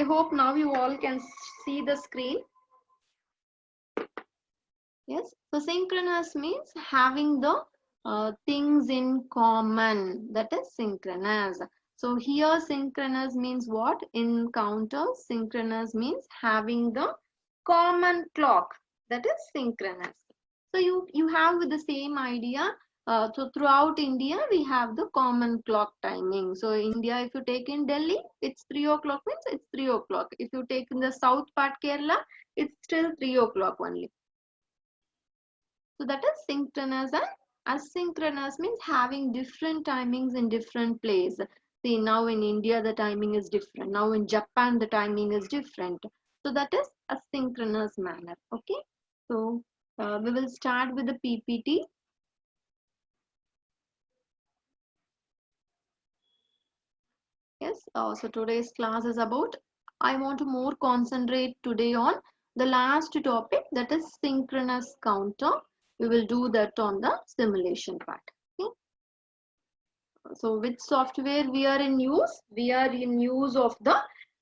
I hope now you all can see the screen. Yes, so synchronous means having the things in common, that is synchronous. So here synchronous means what? In counters, synchronous means having the common clock, that is synchronous. So you have with the same idea. So throughout India we have the common clock timing. So India, if you take in Delhi, it's 3 o'clock means it's 3 o'clock. If you take in the south part Kerala, it's still 3 o'clock only. So that is synchronous, and asynchronous means having different timings in different places. See, now in India the timing is different. Now in Japan the timing is different. So that is asynchronous manner. Okay. So we will start with the PPT. Yes. So today's class is about, I want to more concentrate today on the last topic, that is synchronous counter. We will do that on the simulation part. Okay. So which software we are in use? We are in use of the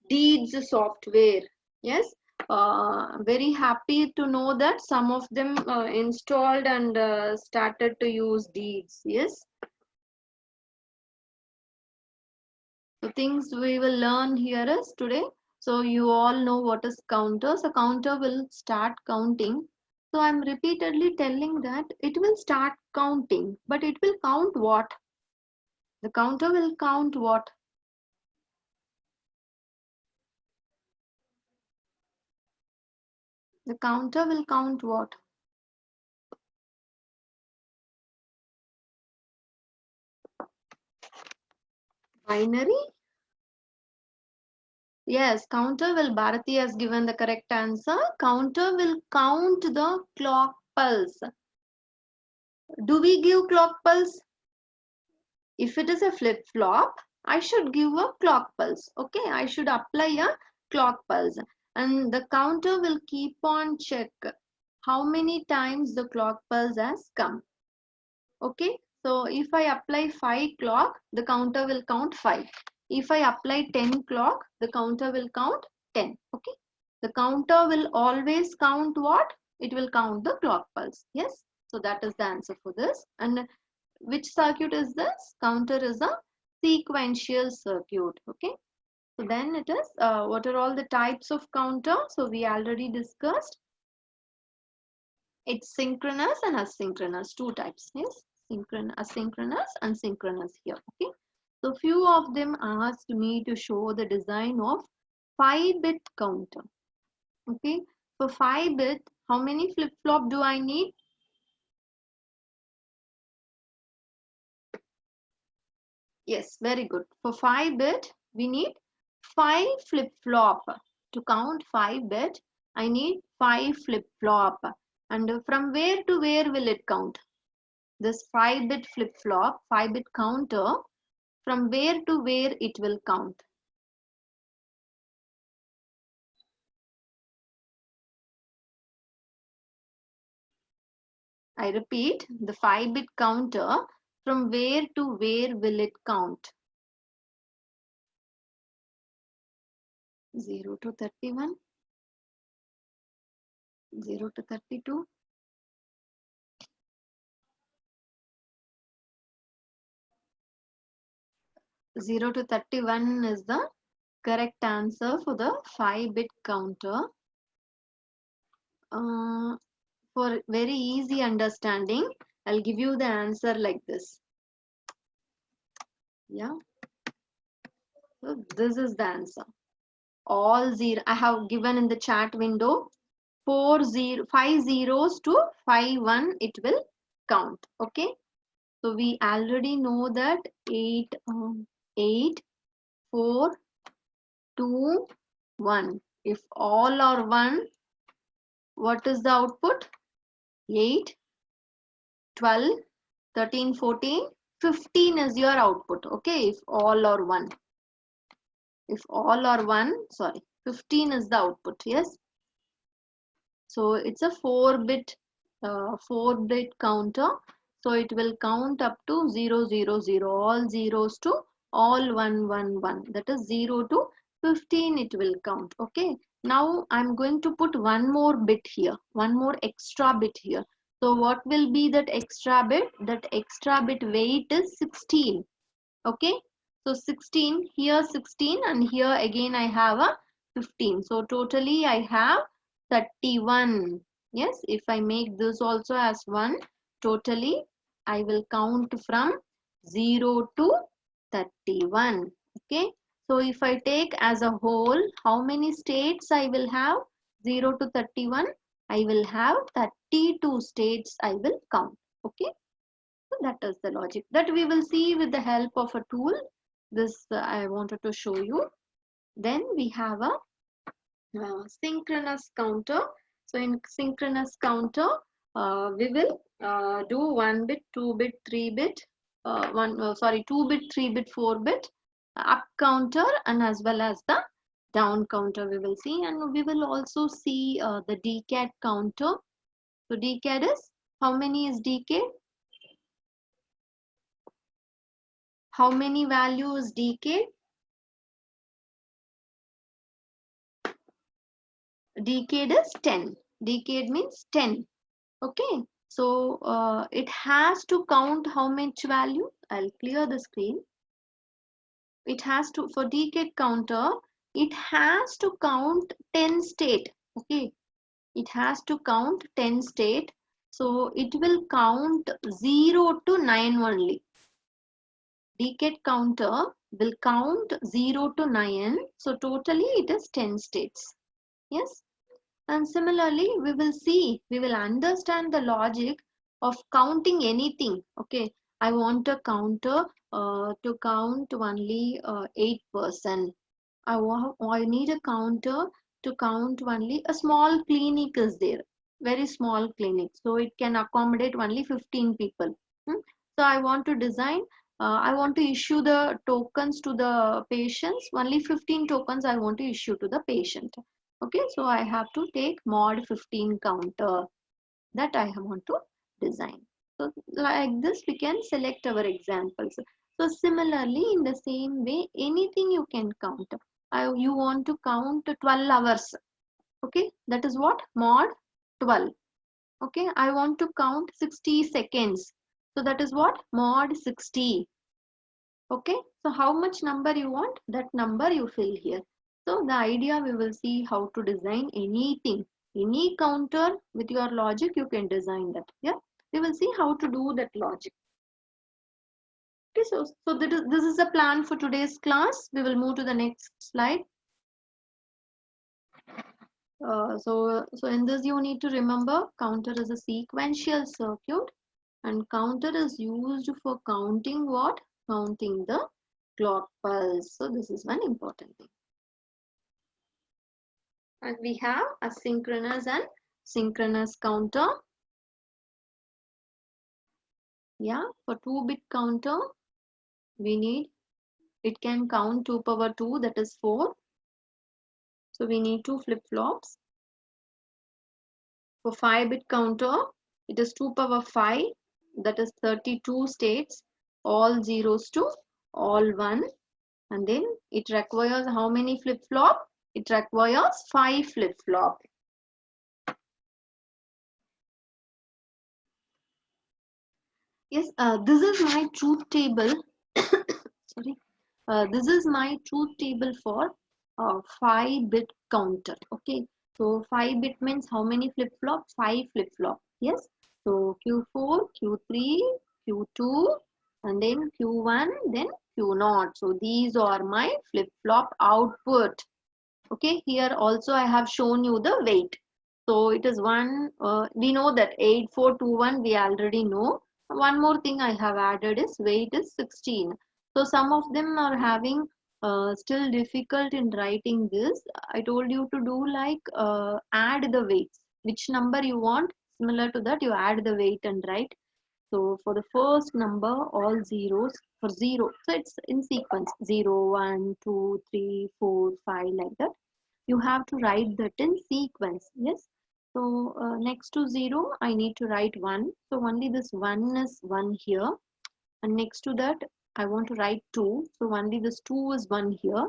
Deeds software. Yes. Very happy to know that some of them installed and started to use Deeds. Yes. The things we will learn here is today. So you all know what is counter. So counter will start counting. So I'm repeatedly telling that it will start counting, but it will count what? The counter will count what? The counter will count what? Binary? Yes, counter will, Bharati has given the correct answer. Counter will count the clock pulse. Do we give clock pulse? If it is a flip-flop, I should give a clock pulse. Okay, I should apply a clock pulse. And the counter will keep on check how many times the clock pulse has come. Okay, so if I apply 5 clock, the counter will count 5. If I apply 10 clock, the counter will count 10. Okay, the counter will always count what? It will count the clock pulse. Yes, so that is the answer for this. And which circuit is this? Counter is a sequential circuit. Okay, so then it is what are all the types of counter? So we already discussed. It's synchronous and asynchronous, two types. Yes, synchronous, asynchronous, and synchronous here. Okay, so few of them asked me to show the design of 5-bit counter. Okay, for 5-bit, how many flip-flop do I need? Yes, very good. For 5-bit, we need 5 flip-flop. To count 5-bit, I need 5 flip-flop. And from where to where will it count? This 5-bit flip-flop, 5-bit counter, from where to where it will count? I repeat, the 5-bit counter, from where to where will it count? 0 to 31, 0 to 32, 0 to 31 is the correct answer for the 5-bit counter. For very easy understanding, I'll give you the answer like this. Yeah. So this is the answer. All 0. I have given in the chat window 5 zeros to 5 1 it will count. Okay. So we already know that 8 4 2 1. If all are 1, what is the output? 8 12 13 14 15 is your output. Okay, if all are 1. If all are 1, sorry, 15 is the output. Yes. So it's a 4-bit counter. So it will count up to 0 0 0, all zeros to all 1 1 1. That is 0 to 15 it will count. Okay, now I'm going to put one more bit here, one more extra bit here. So what will be that extra bit? That extra bit weight is 16. Okay, so 16 here, 16, and here again I have a 15. So totally I have 31. Yes, if I make this also as 1, totally I will count from 0 to 31. Okay, so if I take as a whole, how many states I will have? 0 to 31, I will have 32 states I will count. Okay, so that is the logic that we will see with the help of a tool. This I wanted to show you. Then we have a synchronous counter. So in synchronous counter, we will do 1 bit, 2 bit, 3 bit, 2 bit, 3 bit, 4 bit, up counter, and as well as the down counter we will see, and we will also see the decade counter. So decade is, how many is decade? How many values decade? Decade is 10. Decade means 10. Okay, so it has to count how much value? I'll clear the screen. It has to, for decade counter, it has to count 10 state. Okay, it has to count 10 state. So it will count 0 to 9 only. Decade counter will count 0 to 9. So totally it is 10 states. Yes. And similarly, we will see, we will understand the logic of counting anything. Okay, I want a counter to count only 8%. I need a counter to count only a small clinic is there, very small clinic. So it can accommodate only 15 people. Hmm? So I want to design, I want to issue the tokens to the patients, only 15 tokens I want to issue to the patient. Okay, so I have to take mod 15 counter that I want to design. So like this we can select our examples. So similarly, in the same way, anything you can count. You want to count 12 hours. Okay, that is what? Mod 12. Okay, I want to count 60 seconds. So that is what? Mod 60. Okay, so how much number you want? That number you fill here. So the idea, we will see how to design anything, any counter with your logic you can design that. Yeah, we will see how to do that logic. Okay, so this is a plan for today's class. We will move to the next slide. So in this you need to remember, counter is a sequential circuit, and counter is used for counting what? Counting the clock pulse. So this is one important thing. And we have a synchronous and synchronous counter. Yeah, for 2-bit counter, we need, it can count 2 power 2, that is 4. So we need 2 flip-flops. For 5-bit counter, it is 2 power 5, that is 32 states, all zeros to all 1. And then it requires how many flip-flop? It requires 5 flip-flop. Yes, this is my truth table. Sorry. This is my truth table for 5-bit counter. Okay, so 5-bit means how many flip-flop? 5 flip-flop. Yes, so Q4, Q3, Q2, and then Q1, then Q0. So these are my flip-flop output. Okay, here also I have shown you the weight. So it is one, we know that 8421 we already know. One more thing I have added is weight is 16. So some of them are having still difficult in writing this. I told you to do like add the weights. Which number you want, similar to that you add the weight and write. So for the first number, all zeros for 0. So it's in sequence 0, 1, 2, 3, 4, 5 like that. You have to write that in sequence. Yes. So next to 0, I need to write 1. So only this 1 is 1 here. And next to that, I want to write 2. So only this 2 is 1 here.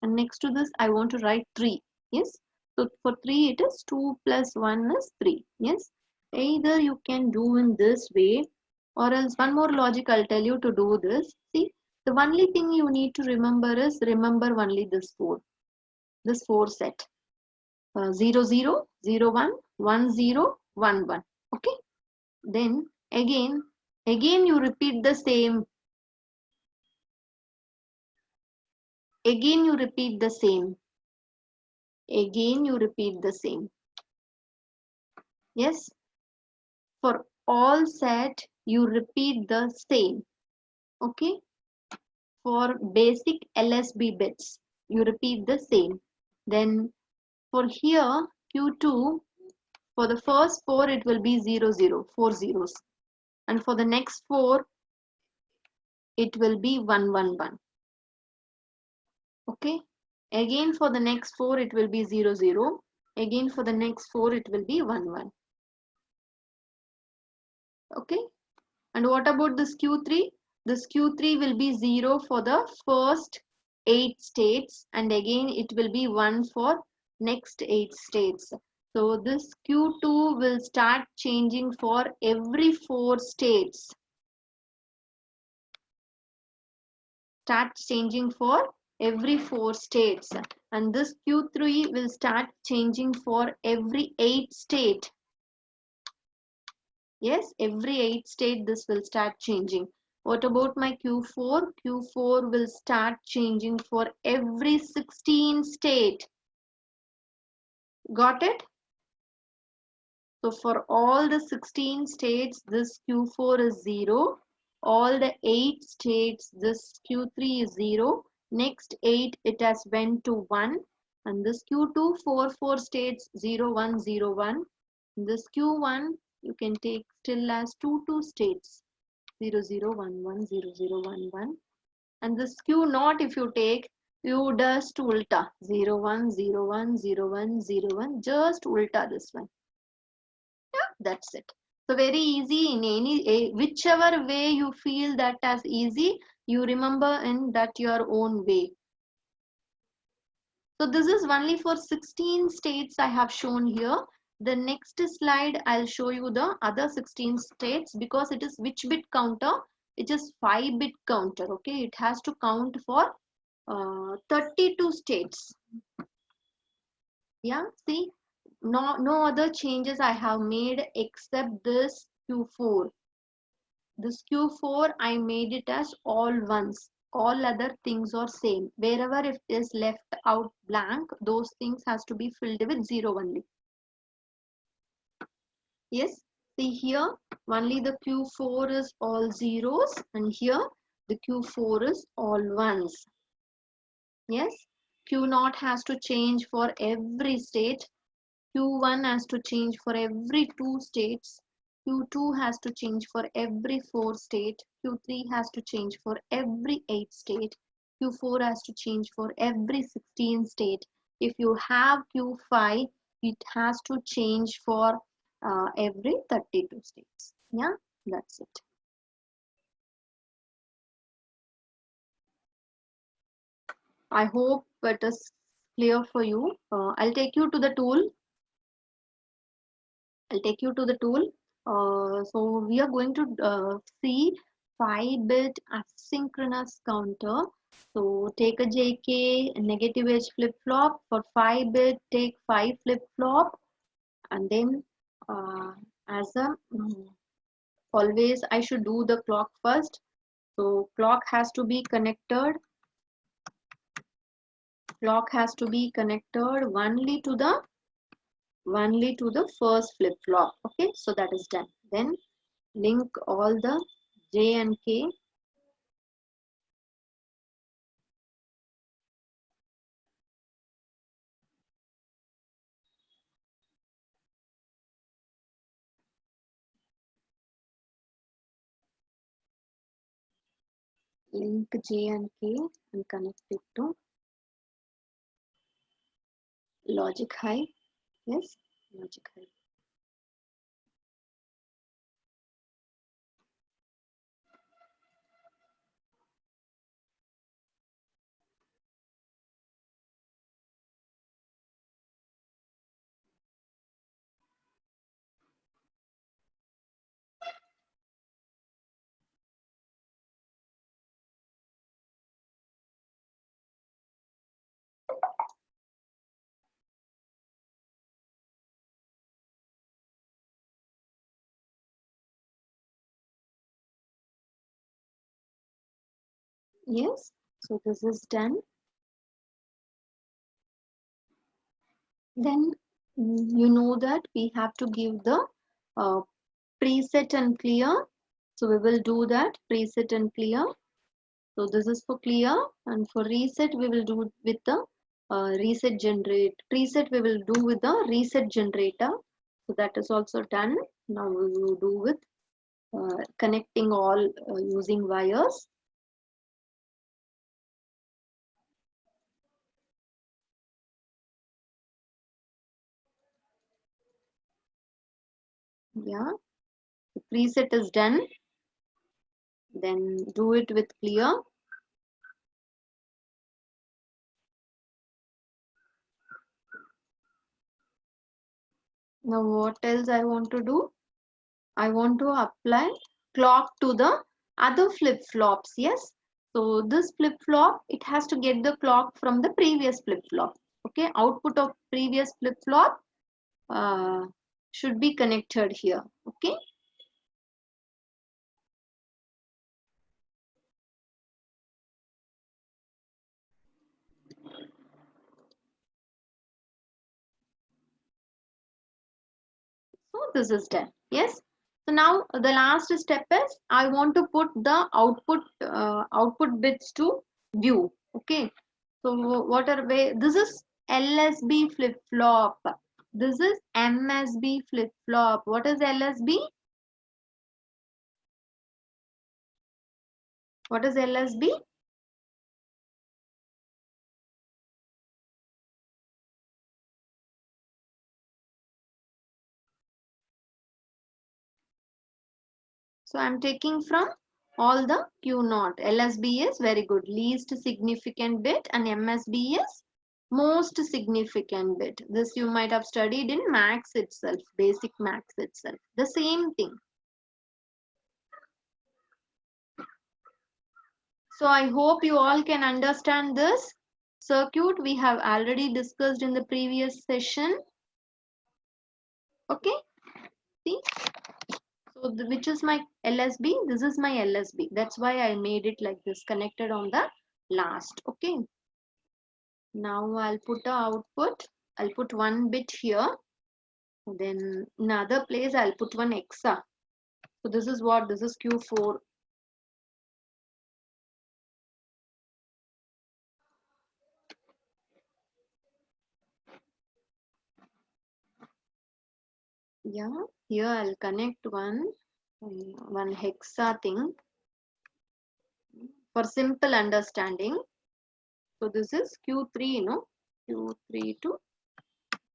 and next to this I want to write 3. Yes, so for 3 it is 2 plus 1 is 3. Yes, either you can do in this way, or else one more logic I'll tell you to do this. See, the only thing you need to remember is remember only this 4 set. 0 0 0 1 1 0 1 1. Okay, then again you repeat the same. Again you repeat the same. Again you repeat the same. Yes, for all set you repeat the same. Okay, for basic LSB bits you repeat the same. Then for here Q2, for the first 4 it will be 0 0, 4 zeros, and for the next 4 it will be 1 1 1. Okay, again for the next 4 it will be 0 0, again for the next 4 it will be 1 1. Okay, and what about this Q3? This Q3 will be 0 for the first 8 states, and again it will be 1 for next 8 states. So this Q2 will start changing for every 4 states. Start changing for every 4 states, and this Q3 will start changing for every 8 state. Yes, every 8 state this will start changing. What about my Q4? Q4 will start changing for every 16 state. Got it? So for all the 16 states, this Q4 is 0. All the 8 states, this Q3 is 0. Next 8, it has went to 1. And this Q2, 4 states, 0, 1, 0, 1. This Q1, you can take still as 2 states, 0 0 1 1 0 0 1 1. And this Q naught, if you take, you just ulta 0 1 0 1 0 1 0 1, just ulta this one. Yeah, that's it. So very easy in whichever way you feel that as easy, you remember in that your own way. So this is only for 16 states I have shown here. The next slide I'll show you the other 16 states, because it is which bit counter? It is 5-bit counter. Okay, it has to count for 32 states. Yeah, see, no other changes I have made except this Q4. This Q4 I made it as all ones. All other things are same. Wherever it is left out blank, those things has to be filled with 0 only. Yes, see here only the Q4 is all zeros, and here the Q4 is all ones. Yes, Q0 has to change for every state. Q1 has to change for every 2 states. Q2 has to change for every 4 state. Q3 has to change for every 8 state. Q4 has to change for every 16 state. If you have Q5, it has to change for every 32 states. Yeah, that's it. I hope it is clear for you. I'll take you to the tool. I'll take you to the tool. So we are going to see 5-bit asynchronous counter. So take a JK negative edge flip-flop. For 5-bit, take 5 flip-flop, and then as a always I should do the clock first. So clock has to be connected. Clock has to be connected only to the first flip-flop. Okay, so that is done. Then link all the J and K. Link J and K and connect it to logic high. Yes, logic high. Yes, so this is done. Then you know that we have to give the uh, preset and clear. So we will do that preset and clear. So this is for clear, and for reset we will do with the reset generate. Preset we will do with the reset generator. So that is also done. Now we will do with connecting all using wires. Yeah, the preset is done. Then do it with clear. Now what else I want to do? I want to apply clock to the other flip-flops. Yes. So this flip-flop, it has to get the clock from the previous flip-flop. Okay. Output of previous flip-flop uh, should be connected here. Okay. So this is done. Yes. So now the last step is I want to put the output bits to view. Okay. So what are way? This is LSB flip flop. This is MSB flip flop. What is LSB? What is LSB? So I'm taking from all the Q naught. LSB is very good, least significant bit, and MSB is most significant bit. This you might have studied in max itself, basic max itself. The same thing. So I hope you all can understand this circuit we have already discussed in the previous session. Okay, see. So which is my LSB? This is my LSB. That's why I made it like this, connected on the last. Okay. Now I'll put the output. I'll put one bit here. Then another place I'll put one exa. So this is what? This is Q4. Yeah. Here I'll connect one hexa thing for simple understanding. So this is Q3, you know, Q3 to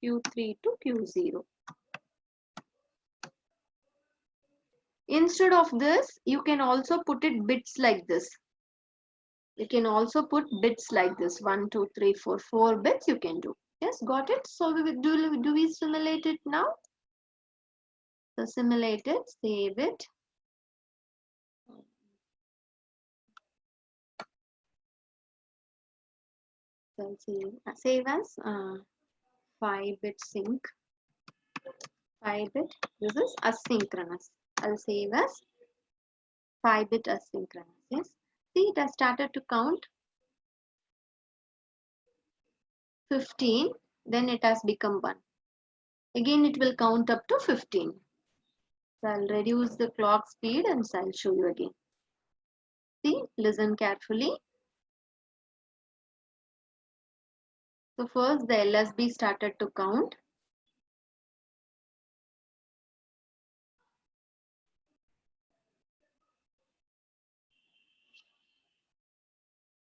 Q3 to Q0. Instead of this, you can also put it bits like this. You can also put bits like this. 1, 2, 3, 4, 4 bits you can do. Yes, got it? So do we simulate it now? So simulate it, save it. So save as 5-bit sync. 5-bit. This is asynchronous. I'll save as 5-bit asynchronous. Yes. See, it has started to count 15. Then it has become 1. Again, it will count up to 15. So I'll reduce the clock speed and I'll show you again. See, listen carefully. So first the LSB started to count.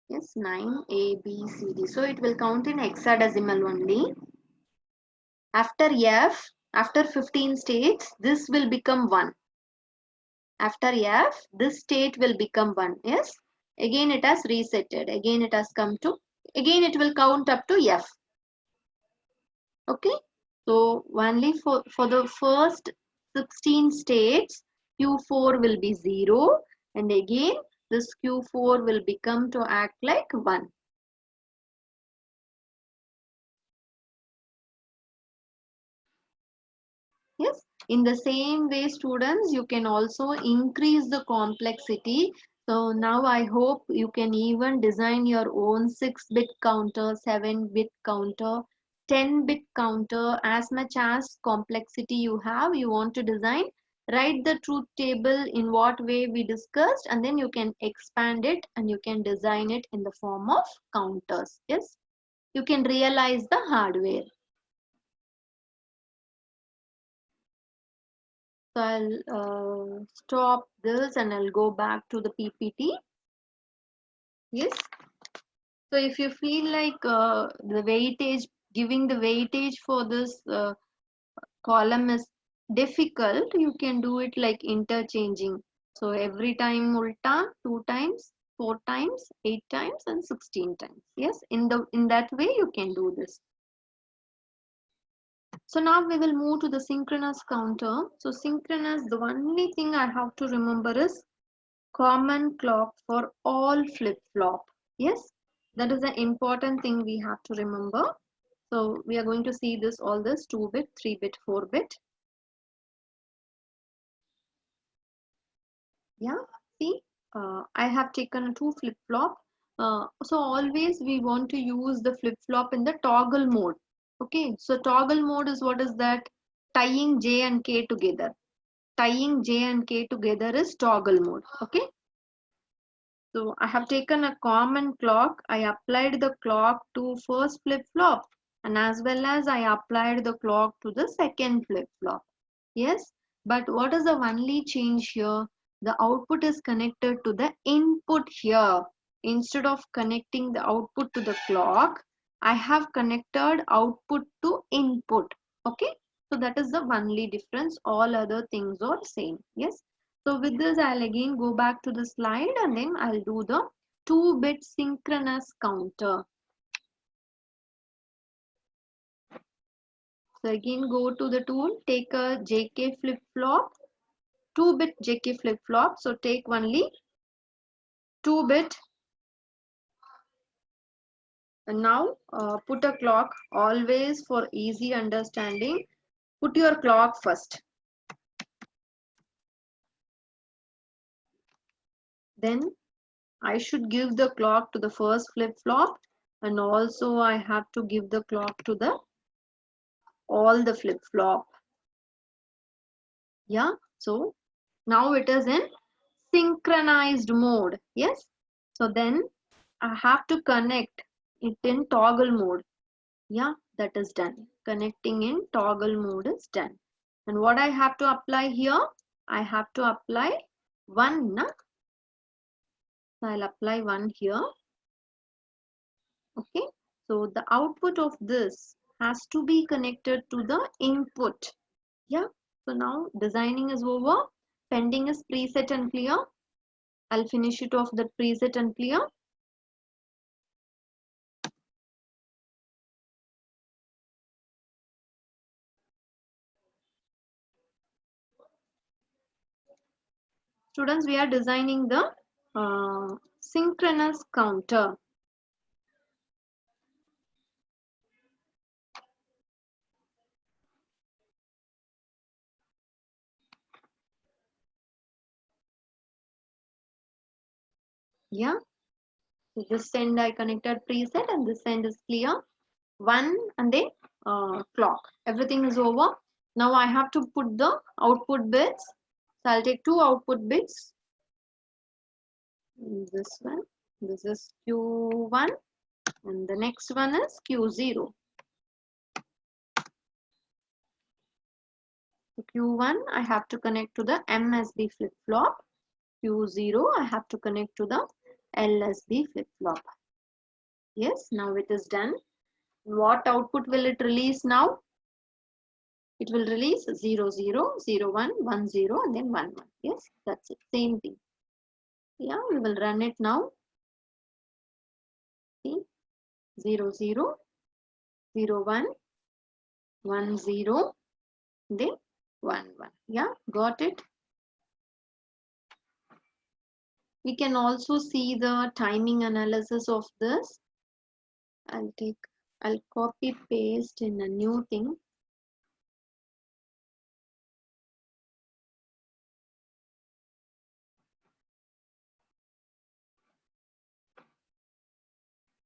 Yes, 9, A, B, C, D. So it will count in hexadecimal only. After F, after 15 states, this will become 1. After F, this state will become 1. Yes. Again it has resetted. Again it has come to, again it will count up to F. Okay. So only for the first 16 states, Q4 will be 0. And again, this Q4 will become to act like 1. Yes. In the same way, students, you can also increase the complexity. So now I hope you can even design your own 6-bit counter, 7-bit counter, 10-bit counter, as much as complexity you have, you want to design. Write the truth table in what way we discussed, and then you can expand it and you can design it in the form of counters. Yes, you can realize the hardware. So I'll stop this and I'll go back to the PPT. Yes. So if you feel like the weightage, giving the weightage for this column is difficult, you can do it like interchanging. So every time ulta 2 times, 4 times, 8 times and 16 times. Yes, in that way you can do this. So now we will move to the synchronous counter. So synchronous, the only thing I have to remember is common clock for all flip-flop. Yes, that is an important thing we have to remember. So we are going to see this, all this 2-bit, 3-bit, 4-bit. Yeah, see, I have taken a 2 flip-flop. So always we want to use the flip-flop in the toggle mode. Okay, so toggle mode is what is that? Tying J and K together. Tying J and K together is toggle mode. Okay. So I have taken a common clock. I applied the clock to first flip-flop and as well as I applied the clock to the second flip-flop. Yes, but what is the only change here? The output is connected to the input here. Instead of connecting the output to the clock, I have connected output to input. Okay, so that is the only difference. All other things are same. Yes. So with this, I'll again go back to the slide and then I'll do the 2-bit synchronous counter. So again, go to the tool, take a JK flip-flop, 2-bit JK flip-flop. So take only 2-bit and now put a clock. Always for easy understanding, put your clock first. Then I should give the clock to the first flip-flop and also I have to give the clock to the all the flip-flop. Yeah, so now it is in synchronized mode. Yes, so then I have to connect it in toggle mode. Yeah, that is done. Connecting in toggle mode is done. And what I have to apply here? I have to apply 1. So I'll apply 1 here. Okay, so the output of this has to be connected to the input. Yeah, so now designing is over. Pending is preset and clear. I'll finish it off the preset and clear. Students, we are designing the synchronous counter. Yeah, so this end I connected preset and this end is clear. 1 and then clock. Everything is over. Now I have to put the output bits. So I'll take 2 output bits. This one, this is Q1 and the next one is Q0. So Q1 I have to connect to the MSB flip-flop. Q0 I have to connect to the LSB flip-flop. Yes, now it is done. What output will it release now? It will release 0, 0, 0, 1, 1, 0 and then 1, 1. Yes, that's it. Same thing. Yeah, we will run it now. See, 0, 0, 0, 1, 1, 0, then 1, 1. Yeah, got it. We can also see the timing analysis of this. I'll copy paste in a new thing.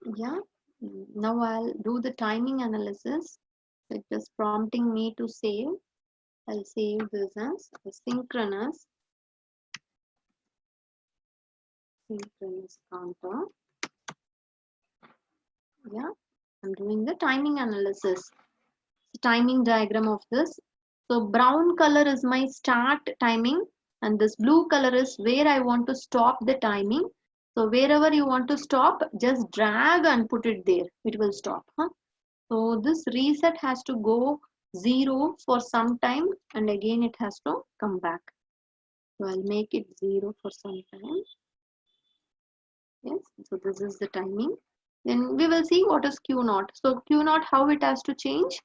Yeah, now I'll do the timing analysis. It is prompting me to save. I'll save this as a synchronous counter. Yeah, I'm doing the timing analysis, the timing diagram of this. So brown color is my start timing, and this blue color is where I want to stop the timing. So wherever you want to stop, just drag and put it there. It will stop. Huh? So this reset has to go 0 for some time, and again it has to come back. So I'll make it 0 for some time. Yes, so this is the timing. Then we will see what is Q naught. So Q naught, how it has to change.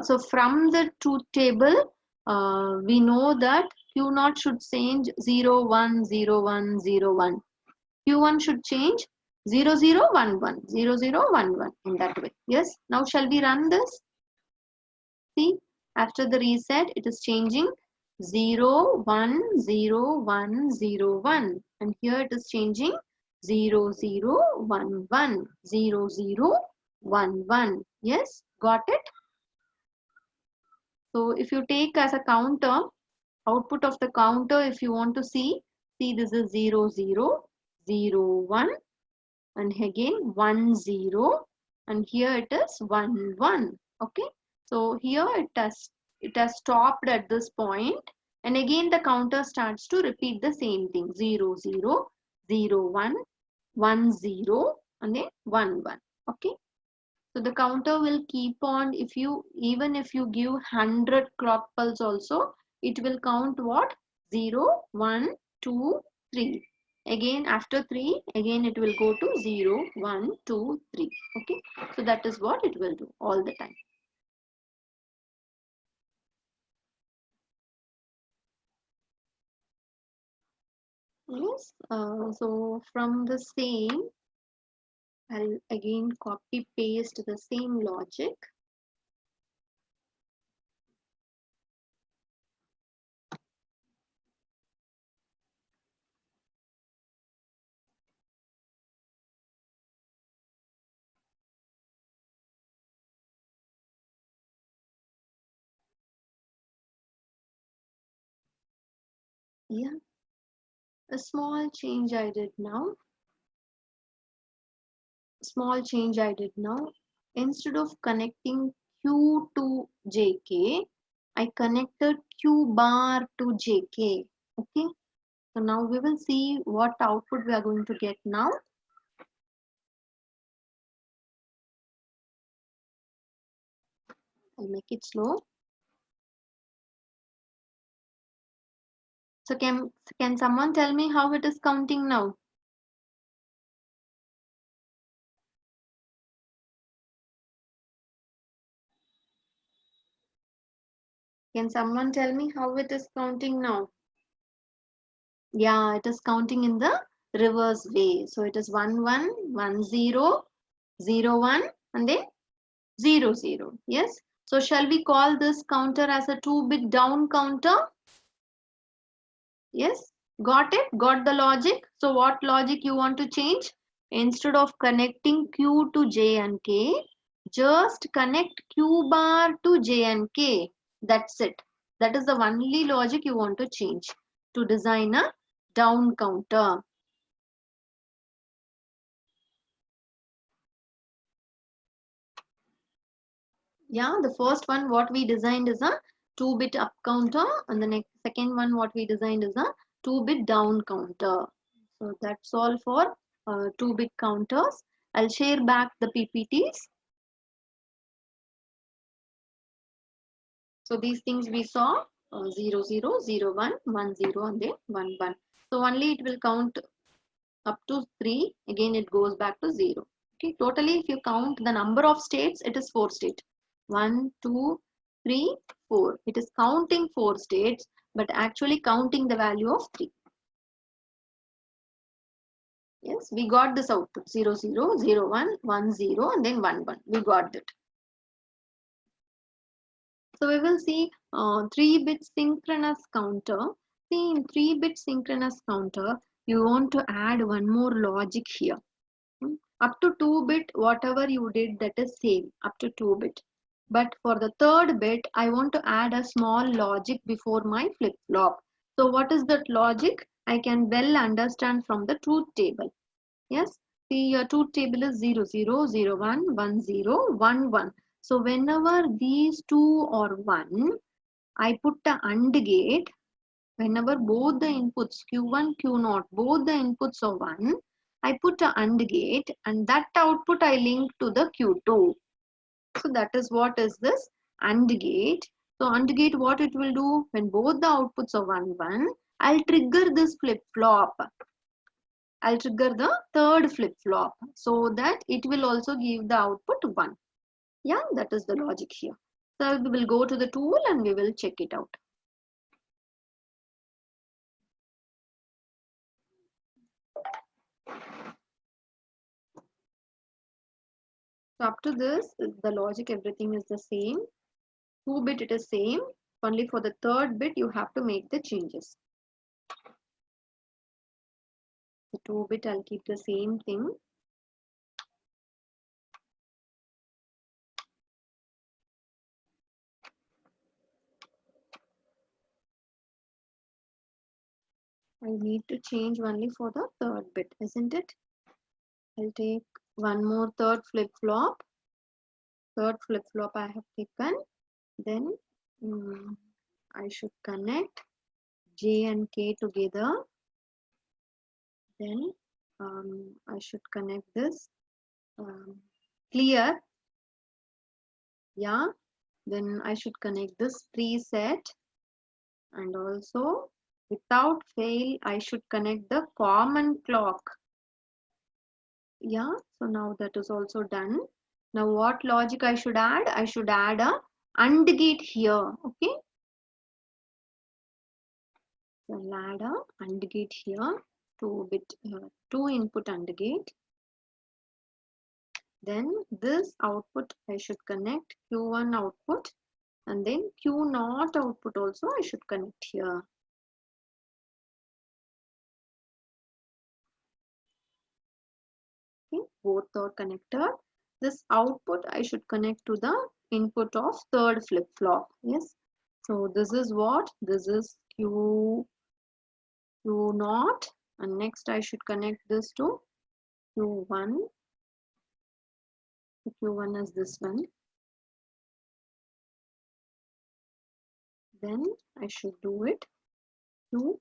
So from the truth table, we know that Q naught should change 0, 1, 0, 1, 0, 1. Q1 should change 0, 0, 1, 1, 0, 0, 1, 1 in that way. Yes, now shall we run this? See, after the reset, it is changing 0, 1, 0, 1, 0, 1. And here it is changing 0, 0, 1, 1, 0, 0, 1, 1. Yes, got it? So if you take as a counter, output of the counter, if you want to see this is 0, 0, 0, 1, and again 1, 0, and here it is 1, 1. Okay, so here it has stopped at this point, and again the counter starts to repeat the same thing: 0, 0, 0, 1, 1, 0, and then 1, 1. Okay, so the counter will keep on. If you, even if you give 100 clock pulse also, it will count what? 0, 1, 2, 3. Again after 3, again it will go to 0, 1, 2, 3. Okay, so that is what it will do all the time. Yes, so from the same, I'll again copy paste the same logic. Yeah, a small change I did now. Small change I did now. Instead of connecting Q to JK, I connected Q bar to JK. Okay. So now we will see what output we are going to get now. I'll make it slow. So can someone tell me how it is counting now? Can someone tell me how it is counting now? Yeah, it is counting in the reverse way. So it is 1, 1, 1, 0, 0, 1, and then 0, 0. Yes. So shall we call this counter as a 2-bit down counter? Yes. Got it? Got the logic? So what logic you want to change? Instead of connecting Q to J and K, just connect Q bar to J and K. That's it. That is the only logic you want to change to design a down counter. Yeah, the first one what we designed is a 2-bit up counter, and the next second one what we designed is a 2-bit down counter. So that's all for 2-bit counters. I'll share back the PPTs. So these things we saw 0, 0, 0, 1, 1, 0, and then 1, 1. So only it will count up to 3. Again it goes back to 0. Okay, totally if you count the number of states, it is 4 states. 1, 2, 3, 4. It is counting 4 states, but actually counting the value of 3. Yes, we got this output 0, 0, 0, 1, 1, 0, and then 1, 1. We got it. So we will see 3-bit synchronous counter. See, in 3-bit synchronous counter, you want to add one more logic here. Up to 2-bit, whatever you did, that is same, up to 2-bit. But for the third bit, I want to add a small logic before my flip-flop. So what is that logic? I can well understand from the truth table. Yes, see your truth table is 0, 0, 0, 1, 1, 0, 1, 1. So whenever these two are 1, I put the AND gate. Whenever both the inputs Q1, Q0, both the inputs are 1, I put a AND gate and that output I link to the Q2. So that is what is this AND gate. So AND gate, what it will do when both the outputs are 1, 1, I'll trigger this flip-flop. I'll trigger the third flip-flop so that it will also give the output 1. Yeah, that is the logic here. So we will go to the tool and we will check it out. So up to this, the logic, everything is the same. 2-bit it is same. Only for the third bit, you have to make the changes. The 2-bit, I'll keep the same thing. I need to change only for the third bit, isn't it? I'll take one more third flip-flop. Third flip-flop I have taken. Then I should connect J and K together. Then I should connect this clear. Yeah. Then I should connect this preset. And also without fail, I should connect the common clock. Yeah. So now that is also done. Now what logic I should add? I should add a AND gate here. Okay. So I'll add a AND gate here. 2-bit, 2 input AND gate. Then this output I should connect Q1 output, and then Q0 output also I should connect here. Okay, both are connected. This output I should connect to the input of third flip-flop. Yes. So this is what? This is Q0, and next I should connect this to Q1. Q1 is this one. Then I should do it to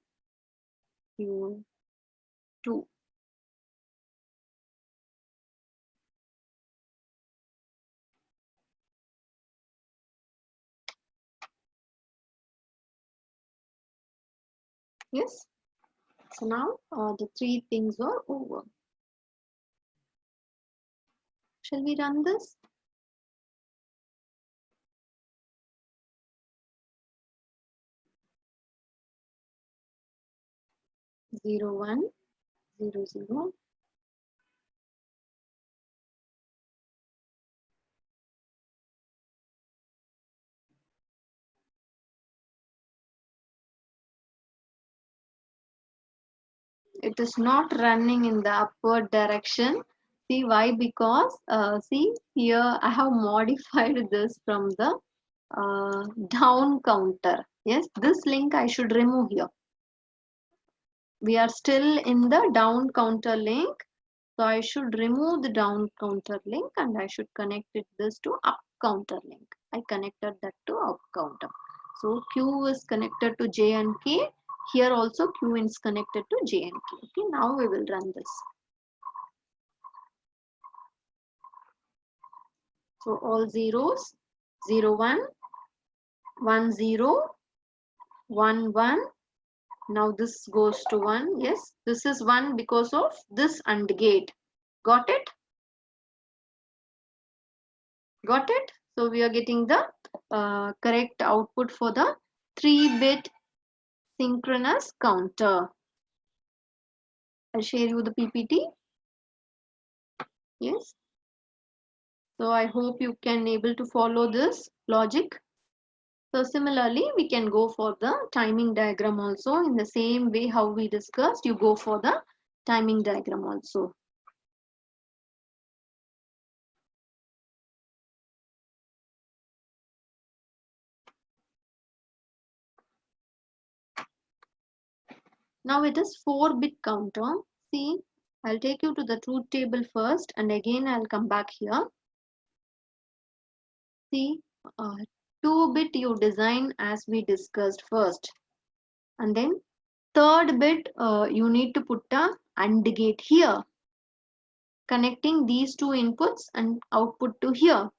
Q2. Yes. So now the 3 things are over. Shall we run this? Zero, 1, 0, 0. It is not running in the upward direction. See why? Because see here I have modified this from the down counter. Yes, this link I should remove here. We are still in the down counter link. So I should remove the down counter link and I should connect this to up counter link. I connected that to up counter. So Q is connected to J and K. Here also Q is connected to J and K. Okay, now we will run this. So all zeros, 0, 1, 1, 0, 1, 1. Now this goes to 1. Yes, this is 1 because of this AND gate. Got it? Got it? So we are getting the correct output for the 3-bit synchronous counter. I'll share you the PPT. Yes. So I hope you can able to follow this logic. So similarly, we can go for the timing diagram also in the same way how we discussed. You go for the timing diagram also. Now it is 4-bit counter. See, I'll take you to the truth table first and again I'll come back here. See, 2-bit you design as we discussed first, and then 3rd bit you need to put a AND gate here, connecting these two inputs and output to here.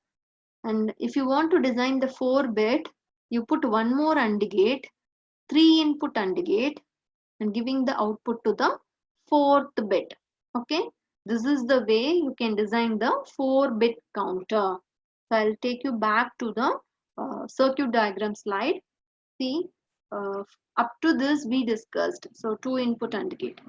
And if you want to design the 4-bit, you put one more AND gate, 3 input AND gate, and giving the output to the 4th bit. Okay, this is the way you can design the 4-bit counter. So I'll take you back to the circuit diagram slide. See, up to this we discussed. So 2 input AND gate.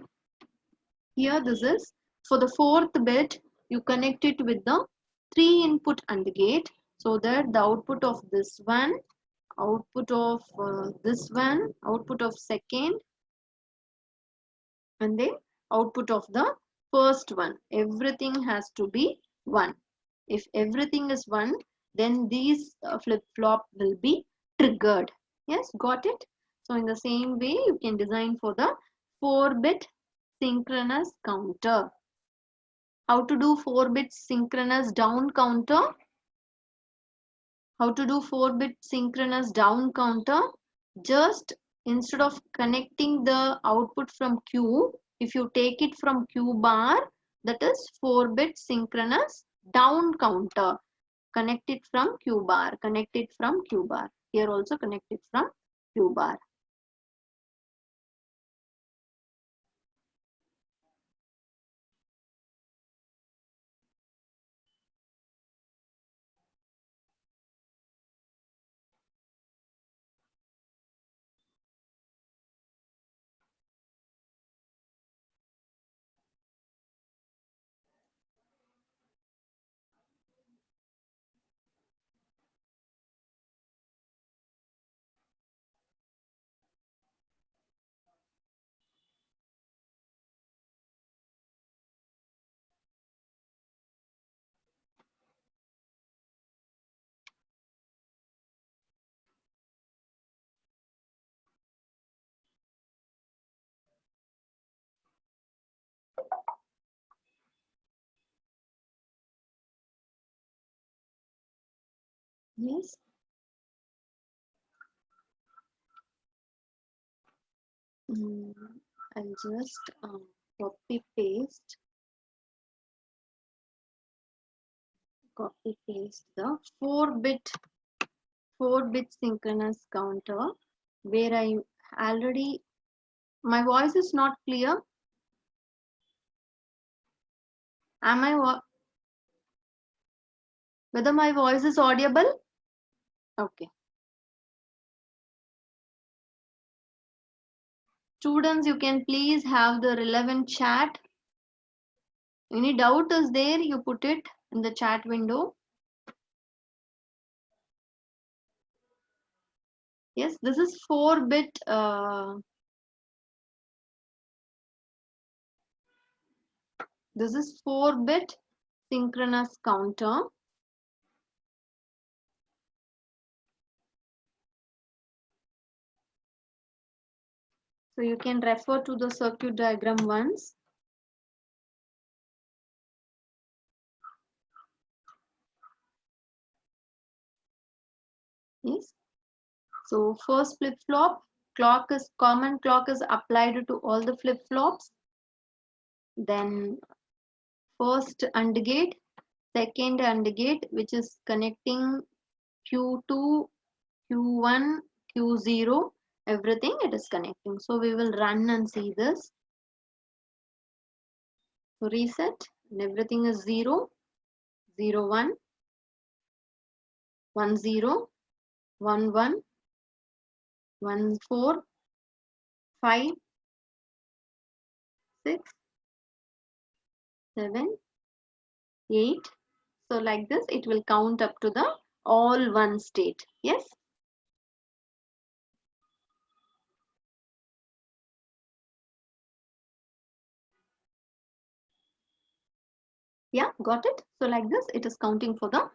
Here this is for the 4th bit, you connect it with the 3 input AND gate, so that the output of this one, output of this one, output of second, and then output of the first one, everything has to be 1. If everything is 1, then these flip-flop will be triggered. Yes, got it? So in the same way, you can design for the 4-bit synchronous counter. How to do 4-bit synchronous down counter? How to do 4-bit synchronous down counter? Just instead of connecting the output from Q, if you take it from Q bar, that is 4-bit synchronous down counter. Connect it from Q bar, connect it from Q bar. Here also connect it from Q bar. Yes. I'll just copy paste the 4-bit synchronous counter, where I already, my voice is not clear. Am I, whether my voice is audible? Okay. Students, you can please have the relevant chat. Any doubt is there, you put it in the chat window. Yes, this is 4-bit this is 4-bit synchronous counter. So you can refer to the circuit diagram once. Yes. So first flip-flop, common clock is applied to all the flip-flops. Then first AND gate, second AND gate, which is connecting Q2, Q1, Q0, everything it is connecting. So we will run and see this. So reset, and everything is 0, 0, 1, 1, 0, 1, 1, 1, 4, 5, 6, 7, 8. So like this, it will count up to the all 1 state. Yes. Yeah, got it. So like this, it is counting for the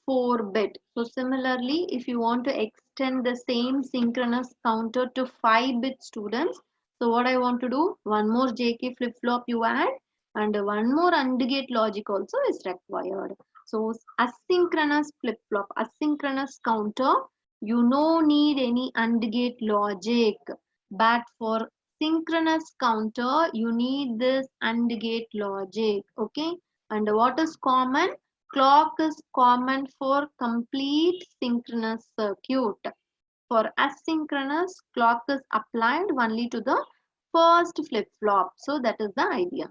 4-bit. So similarly, if you want to extend the same synchronous counter to 5-bit students, So what I want to do, one more JK flip-flop you add, and one more AND gate logic also is required. So asynchronous flip-flop, asynchronous counter, you no need any AND gate logic. But for synchronous counter, you need this AND gate logic. Okay. And what is common? Clock is common for complete synchronous circuit. For asynchronous, clock is applied only to the first flip-flop. So that is the idea.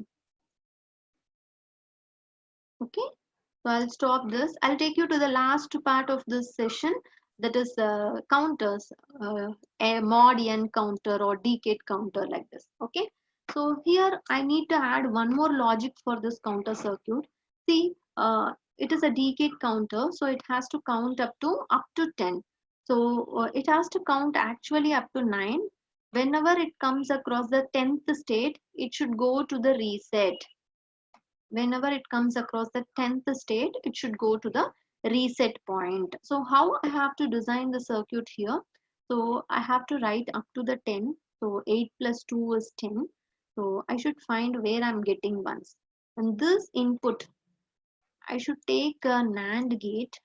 Okay. So I'll stop this. I'll take you to the last part of this session. That is counters, a mod n counter or decade counter like this. Okay. So here I need to add one more logic for this counter circuit. See, it is a decade counter, so it has to count up to 10. So it has to count actually up to 9. Whenever it comes across the 10th state, it should go to the reset. Whenever it comes across the 10th state, it should go to the reset point. So how I have to design the circuit here? So I have to write up to the 10. So 8 plus 2 is 10. So I should find where I'm getting ones. And this input, I should take a NAND gate,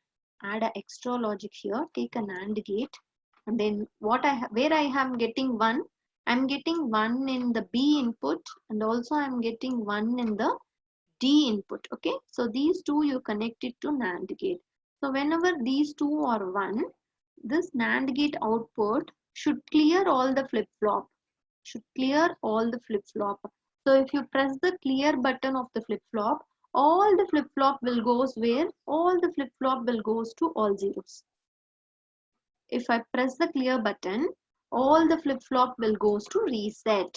add an extra logic here, take a NAND gate, and then where I am getting one, I'm getting one in the B input, and also I'm getting one in the D input. Okay, so these two you connect it to NAND gate. So whenever these two are 1, this NAND gate output should clear all the flip-flop. Should clear all the flip-flop. So if you press the clear button of the flip-flop, all the flip-flop will goes where? All the flip-flop will goes to all zeros. If I press the clear button, all the flip-flop will goes to reset.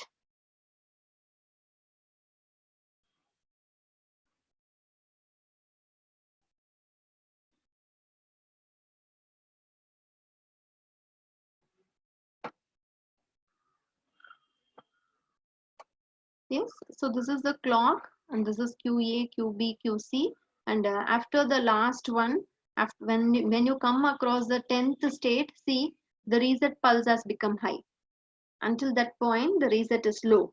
Yes, so this is the clock and this is QA, QB, QC, and after the last one, after when you come across the 10th state, see the reset pulse has become high. Until that point the reset is low.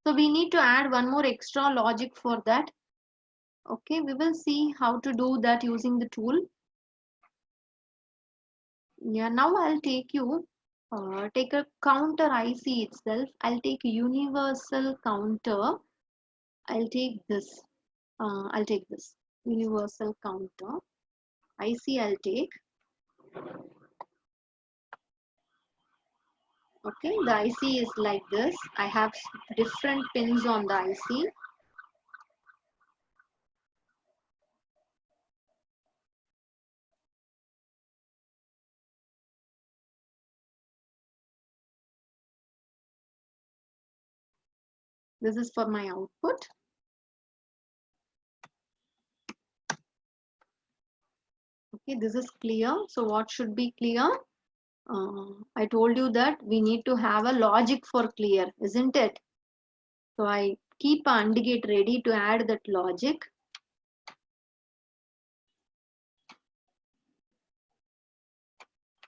So we need to add one more extra logic for that. Okay, we will see how to do that using the tool. Yeah, now I'll take you take a counter IC itself. I'll take universal counter. I'll take this universal counter. IC I'll take. Okay, the IC is like this. I have different pins on the IC. This is for my output. Okay, this is clear. So what should be clear? I told you that we need to have a logic for clear, isn't it? So I keep AND gate ready to add that logic.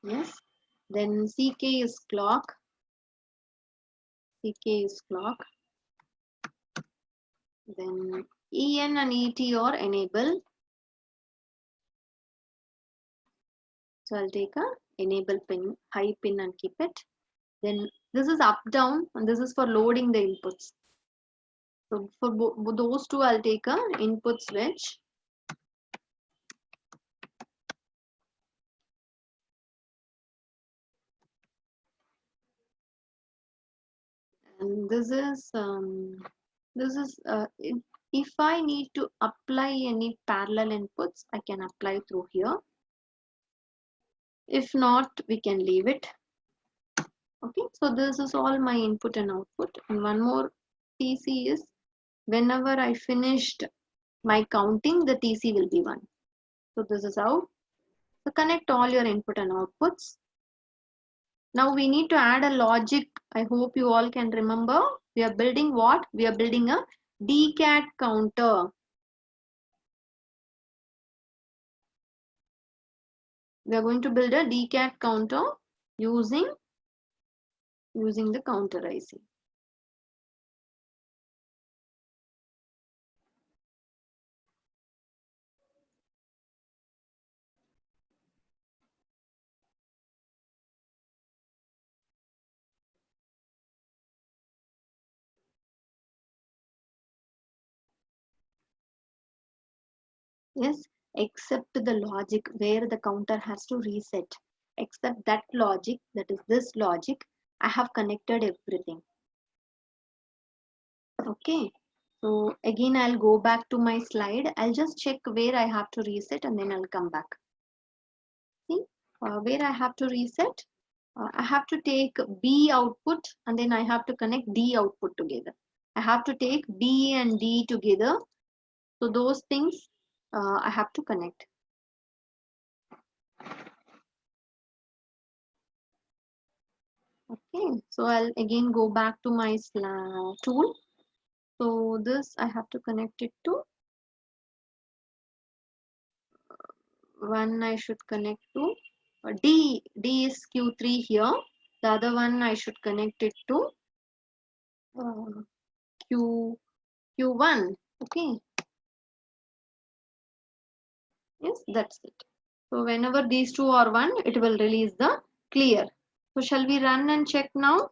Yes. Then CK is clock. CK is clock. Then EN and ET are enable. So I'll take a enable pin, high pin and keep it. Then this is up down and this is for loading the inputs. So for those two I'll take a input switch. And this is if I need to apply any parallel inputs, I can apply through here. If not, we can leave it. Okay, so this is all my input and output. And one more TC is whenever I finished my counting, the TC will be 1. So this is how. So connect all your input and outputs. Now we need to add a logic. I hope you all can remember. We are building what? We are building a decade counter. We are going to build a decade counter using using the counter IC. Yes, except the logic where the counter has to reset. Except that logic, that is this logic, I have connected everything. Okay. So again, I'll go back to my slide. I'll just check where I have to reset and then I'll come back. See, where I have to reset, I have to take B output and then I have to connect D output together. I have to take B and D together. So those things I have to connect. Okay, so I'll again go back to my tool. So this I have to connect it to one. I should connect to D. D is Q3 here. The other one I should connect it to Q1. Okay. Yes, that's it. So whenever these two are one, it will release the clear. So shall we run and check now?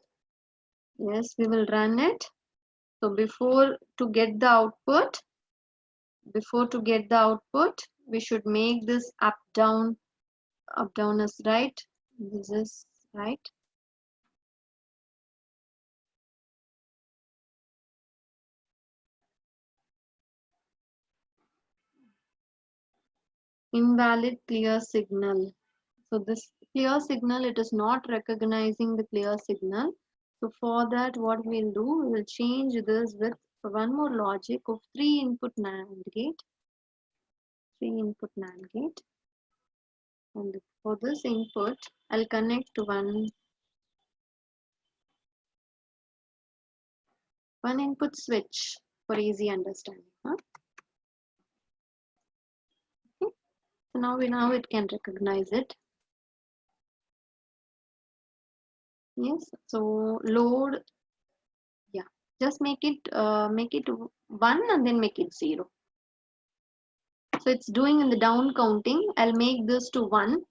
Yes, we will run it. So before to get the output, we should make this up down is right. This is right. Invalid clear signal. So this clear signal, it is not recognizing the clear signal. So for that, what we'll do, we will change this with one more logic of 3 input NAND gate. 3 input NAND gate. And for this input, I'll connect one input switch for easy understanding. Huh? Okay. So now it can recognize it. Yes. So load. Yeah. Just make it 1 and then make it 0. So it's doing in the down counting. I'll make this to 1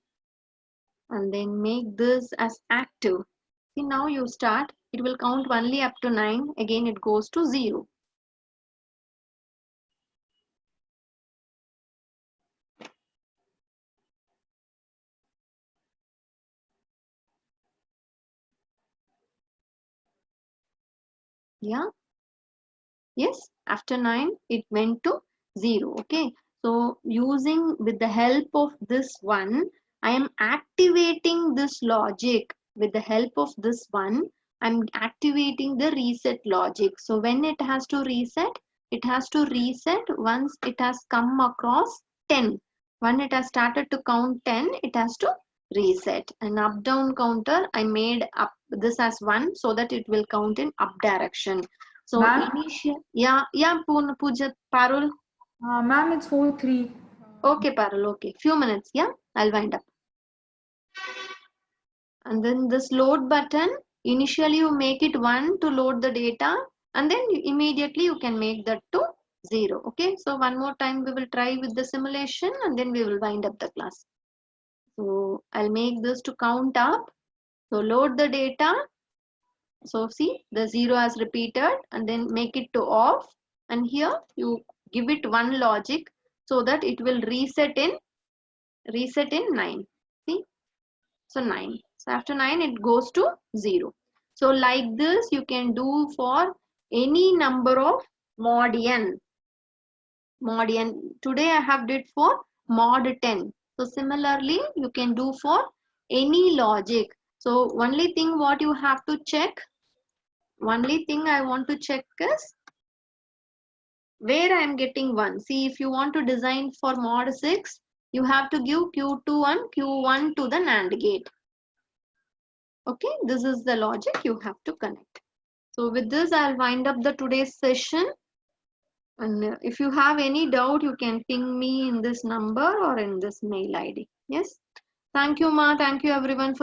and then make this as active. See, now you start. It will count only up to 9. Again, it goes to 0. Yeah. Yes, after 9 it went to 0. Okay, so using with the help of this one, I am activating this logic. With the help of this one, I'm activating the reset logic. So when it has to reset, it has to reset once it has come across 10. When it has started to count 10, it has to reset. An up down counter, I made up this as 1 so that it will count in up direction. So Ma'am? initial, yeah, Pooja, Parul. Ma'am, it's 4-3. Okay, Parul, okay. Few minutes, yeah, I'll wind up. And then this load button, initially you make it 1 to load the data, and then immediately you can make that to 0. Okay, so one more time we will try with the simulation and then we will wind up the class. So I'll make this to count up. So load the data. So see the 0 has repeated and then make it to off, and here you give it one logic so that it will reset in 9. See, so 9. So after 9 it goes to 0. So like this you can do for any number of mod n. Today I have did for mod 10. So similarly you can do for any logic. So only thing what you have to check, only thing I want to check is where I am getting 1. See, if you want to design for mod 6, you have to give Q2 and Q1 to the NAND gate. Okay, this is the logic you have to connect. So with this, I'll wind up the today's session. And if you have any doubt, you can ping me in this number or in this mail ID. Yes. Thank you, Ma. Thank you everyone for